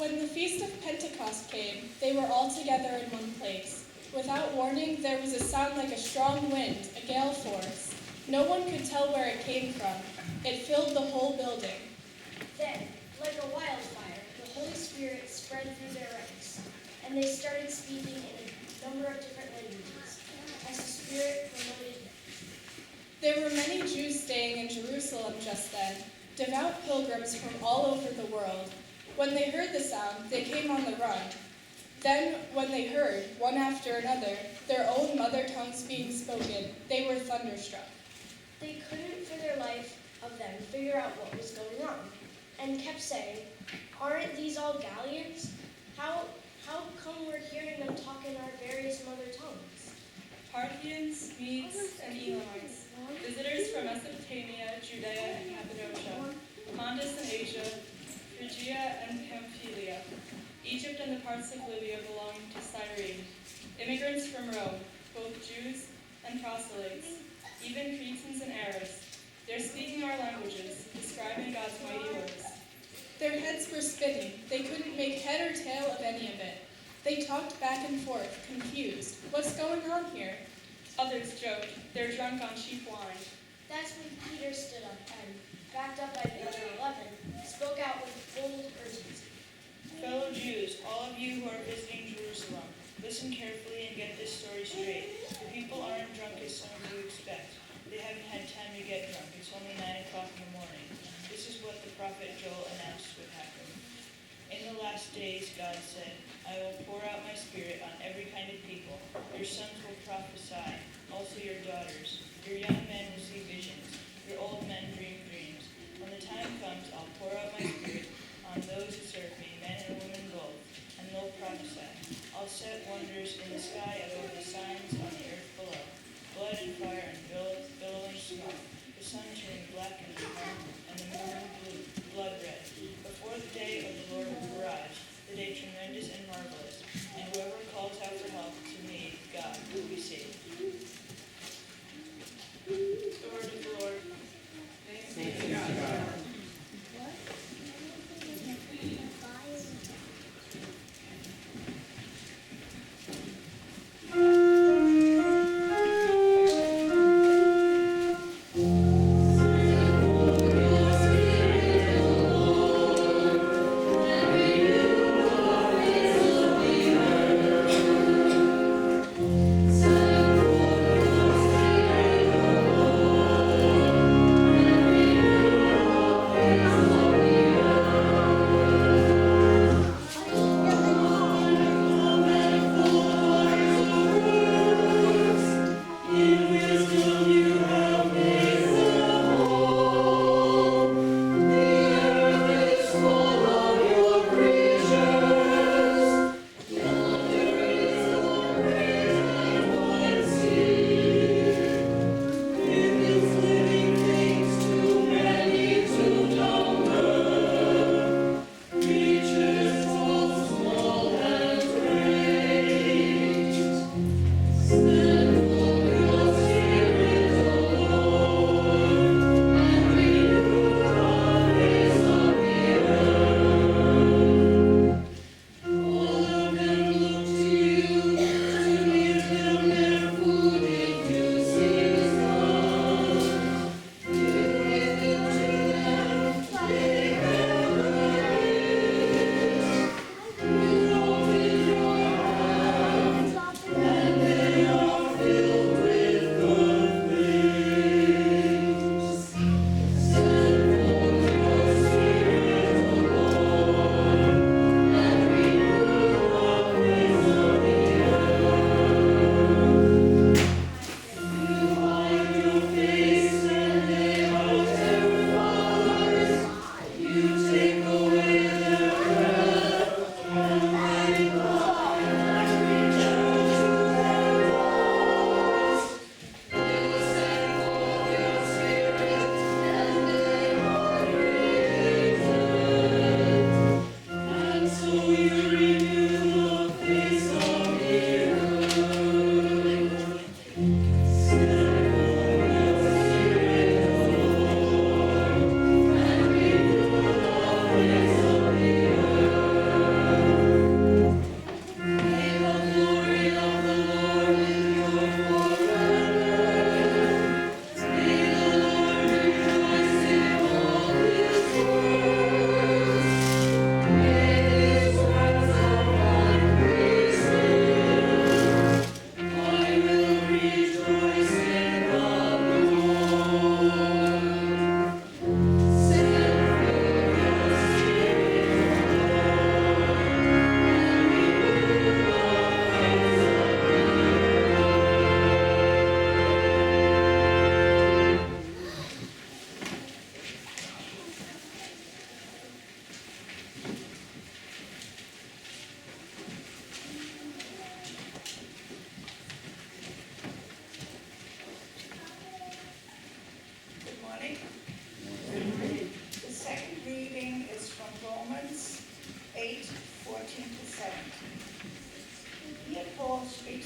When the feast of Pentecost came, they were all together in one place. Without warning, there was a sound like a strong wind, a gale force. No one could tell where it came from. It filled the whole building. Then, like a wildfire, the Holy Spirit spread through their ranks, and they started speaking in a number of different languages, as the Spirit promoted them. There were many Jews staying in Jerusalem just then, devout pilgrims from all over the world. When they heard the sound, they came on the run. Then, when they heard, one after another, their own mother tongues being spoken, they were thunderstruck. They couldn't for their life of them figure out what was going on, and kept saying, "Aren't these all Galileans? How come we're hearing them talk in our various mother tongues?" Parthians, Medes, and Elamites, visitors from Mesopotamia, Judea, and Cappadocia, Pontus and Asia, Phrygia and Pamphylia, Egypt and the parts of Libya belonging to Cyrene, immigrants from Rome, both Jews and proselytes, even Cretans and Arabs. They're speaking our languages, describing God's mighty works. Their heads were spinning. They couldn't make head or tail of any of it. They talked back and forth, confused. What's going on here? Others joked, they're drunk on cheap wine. That's when Peter stood up and, backed up by the other 11, spoke out with bold urgency. Fellow Jews, all of you who are visiting Jerusalem, listen carefully and get this story straight. The people aren't drunk as some of you expect. They haven't had time to get drunk. It's only 9 o'clock in the morning. This is what the prophet Joel announced would happen. In the last days, God said, I will pour out my spirit on every kind of people. Your sons will prophesy, also your daughters. Your young men will see visions. Your old men dream dreams. When the time comes, I'll pour out my spirit on those who serve me, men and women both, and they'll prophesy. I'll set wonders in the sky above the signs on the earth below, blood and fire and billowing smoke, the sun turning black and the moon blue, blood red, before the day of the Lord will arrive, the day tremendous and marvelous, and whoever calls out for help to me, God, will be saved. The word of the Lord. Thanks be to God. Thank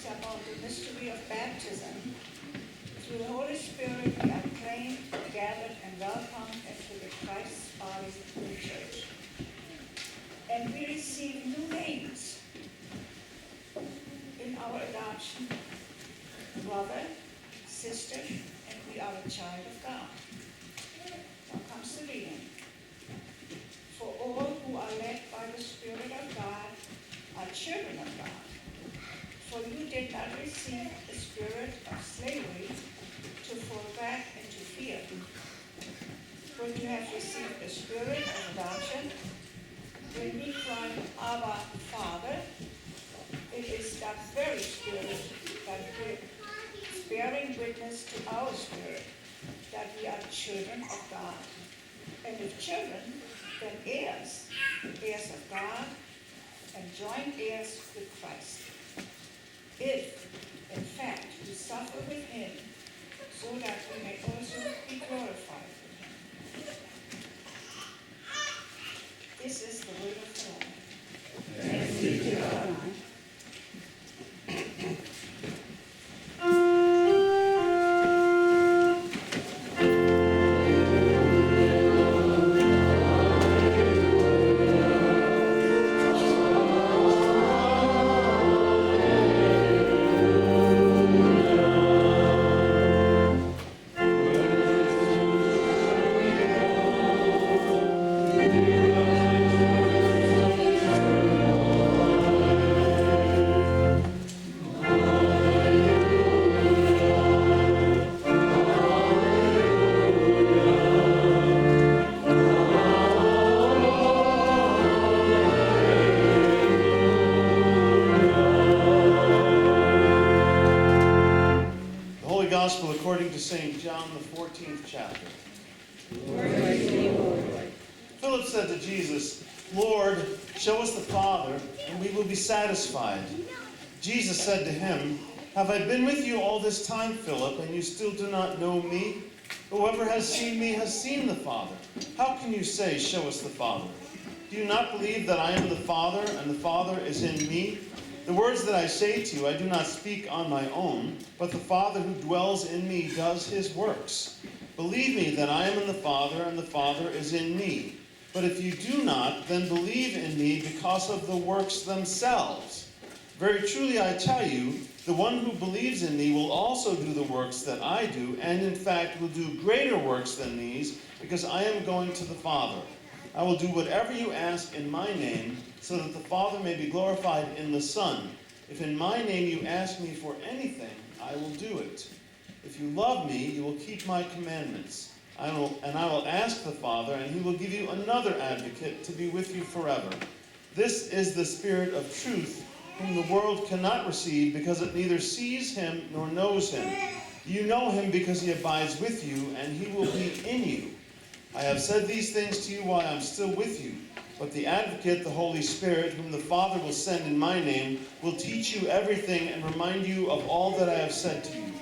about the mystery of baptism. Through the Holy Spirit, we are claimed, gathered, and welcomed into the Christ's body, the church. And we receive new names in our adoption: brother, sister, and we are a child of God. Now comes the reading. For all who are led by the Spirit of God are children of God. For you did not receive the spirit of slavery to fall back into fear, but you have received the spirit of adoption. When we cry, Abba, Father, it is that very spirit that is bearing witness to our spirit that we are children of God. And if children, then heirs, heirs of God, and joint heirs with Christ. If, in fact, we suffer with him, so that we may also be glorified with him. This is the word of the Lord. Thanks be to God. Gospel according to St. John, the 14th chapter. Philip said to Jesus, Lord, show us the Father, and we will be satisfied. Jesus said to him, Have I been with you all this time, Philip, and you still do not know me? Whoever has seen me has seen the Father. How can you say, Show us the Father? Do you not believe that I am the Father, and the Father is in me? The words that I say to you, I do not speak on my own, but the Father who dwells in me does his works. Believe me that I am in the Father, and the Father is in me. But if you do not, then believe in me because of the works themselves. Very truly I tell you, the one who believes in me will also do the works that I do, and in fact will do greater works than these, because I am going to the Father. I will do whatever you ask in my name, so that the Father may be glorified in the Son. If in my name you ask me for anything, I will do it. If you love me, you will keep my commandments. I will ask the Father, and he will give you another advocate to be with you forever. This is the Spirit of truth, whom the world cannot receive, because it neither sees him nor knows him. You know him because he abides with you, and he will be in you. I have said these things to you while I am still with you. But the Advocate, the Holy Spirit, whom the Father will send in my name, will teach you everything and remind you of all that I have said to you.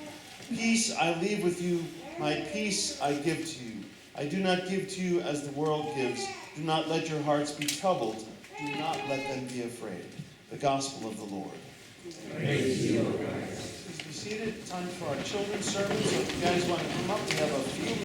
Peace I leave with you, my peace I give to you. I do not give to you as the world gives. Do not let your hearts be troubled. Do not let them be afraid. The Gospel of the Lord. Praise to you, O Christ. Please be seated. Time for our children's sermon. So if you guys want to come up, we have a few